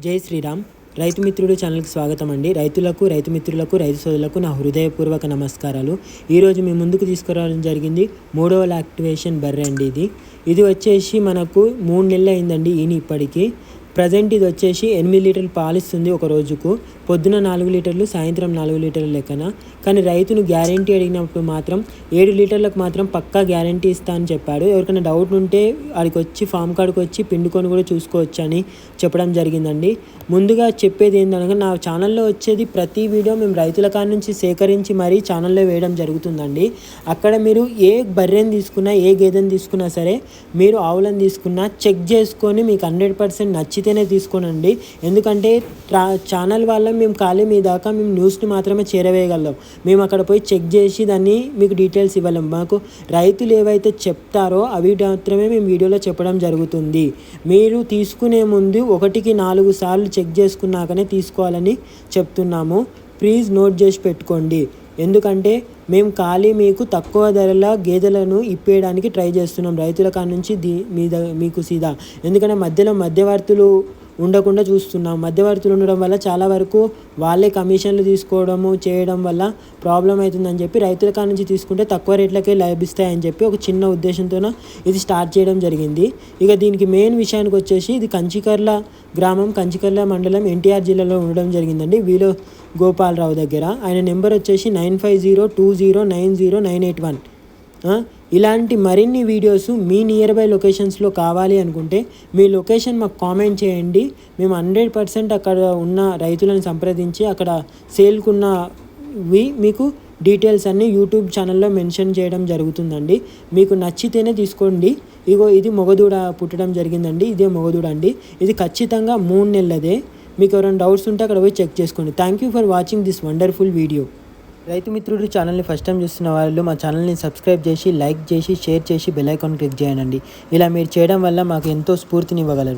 జై శ్రీరామ్. రైతు మిత్రుడు ఛానల్కి స్వాగతం అండి. రైతు మిత్రులకు రైతు సోదరులకు నా హృదయపూర్వక నమస్కారాలు. ఈరోజు మీ ముందుకు తీసుకురావడం జరిగింది 3వ యాక్టివేషన్ బర్రె అండి. ఇది వచ్చేసి మనకు 3 నెలలు అయిందండి ఇప్పటికి. ప్రజెంట్ ఇది వచ్చేసి 8 లీటర్లు పాలిస్తుంది ఒక రోజుకు. పొద్దున 4 లీటర్లు, సాయంత్రం 4 లీటర్ల లెక్కన. కానీ రైతును గ్యారంటీ అడిగినప్పుడు మాత్రం 7 లీటర్లకు మాత్రం పక్కా గ్యారంటీ ఇస్తా అని చెప్పాడు. ఎవరికైనా డౌట్ ఉంటే ఆడికి వచ్చి ఫామ్ కాడికి వచ్చి పిండుకొని కూడా చూసుకోవచ్చు అని చెప్పడం జరిగిందండి. ముందుగా చెప్పేది ఏంటనగా, నా ఛానల్లో వచ్చేది ప్రతి వీడియో మేము రైతుల కాడ నుంచి సేకరించి మరీ ఛానల్లో వేయడం జరుగుతుందండి. అక్కడ మీరు ఏ బర్రెని తీసుకున్నా, ఏ గేదెని తీసుకున్నా సరే, మీరు ఆవులను తీసుకున్నా చెక్ చేసుకొని మీకు 100% నచ్చితేనే తీసుకోనండి. ఎందుకంటే ఛానల్ వల్ల మేము ఖాళీ మీ దాకా మేము న్యూస్ని మాత్రమే చేరవేయగలం. మేము అక్కడ పోయి చెక్ చేసి దాన్ని మీకు డీటెయిల్స్ ఇవ్వలేం. మాకు రైతులు ఏవైతే చెప్తారో అవి మాత్రమే మేము వీడియోలో చెప్పడం జరుగుతుంది. మీరు తీసుకునే ముందు 1కి 4 సార్లు చెక్ చేసుకున్నాకనే తీసుకోవాలని చెప్తున్నాము. ప్లీజ్ నోట్ చేసి పెట్టుకోండి. ఎందుకంటే మేము ఖాళీ మీకు తక్కువ ధరల గేదెలను ఇప్పేయడానికి ట్రై చేస్తున్నాం రైతుల కాడ నుంచి మీకు సీదా. ఎందుకంటే మధ్యవర్తులు ఉండకుండా చూస్తున్నాం. మధ్యవర్తులు ఉండడం వల్ల చాలా వరకు వాళ్ళే కమిషన్లు తీసుకోవడము చేయడం వల్ల ప్రాబ్లం అవుతుందని చెప్పి రైతుల కాడ నుంచి తీసుకుంటే తక్కువ రేట్లకే లభిస్తాయని చెప్పి ఒక చిన్న ఉద్దేశంతో ఇది స్టార్ట్ చేయడం జరిగింది. ఇక దీనికి మెయిన్ విషయానికి వచ్చేసి, ఇది కంచికర్ల గ్రామం, కంచికర్ల మండలం, ఎన్టీఆర్ జిల్లాలో ఉండడం జరిగిందండి. వీలో గోపాలరావు దగ్గర. ఆయన నెంబర్ వచ్చేసి 9502090981. ఇలాంటి మరిన్ని వీడియోస్ మీ నియర్ బై లొకేషన్స్లో కావాలి అనుకుంటే మీ లొకేషన్ మాకు కామెంట్ చేయండి. మేము 100% అక్కడ ఉన్న రైతులను సంప్రదించి అక్కడ సేల్కున్నవి మీకు డీటెయిల్స్ అన్నీ యూట్యూబ్ ఛానల్లో మెన్షన్ చేయడం జరుగుతుందండి. మీకు నచ్చితేనే తీసుకోండి. ఇది మొగదూడ పుట్టడం జరిగిందండి. ఇదే మొగదూడ అండి. ఇది ఖచ్చితంగా 3 నెలలదే. మీకు ఎవరైనా డౌట్స్ ఉంటే అక్కడ పోయి చెక్ చేసుకోండి. Thank you for watching this wonderful video. రైతు మిత్రుడు ఛానల్ని ఫస్ట్ టైం చూస్తున్న వాళ్ళు మా ఛానల్ని సబ్స్క్రైబ్ చేసి, లైక్ చేసి, షేర్ చేసి, బెల్ ఐకాన్ క్లిక్ చేయండి. ఇలా మీరు చేయడం వల్ల మాకు ఎంతో స్ఫూర్తినివ్వగలరు.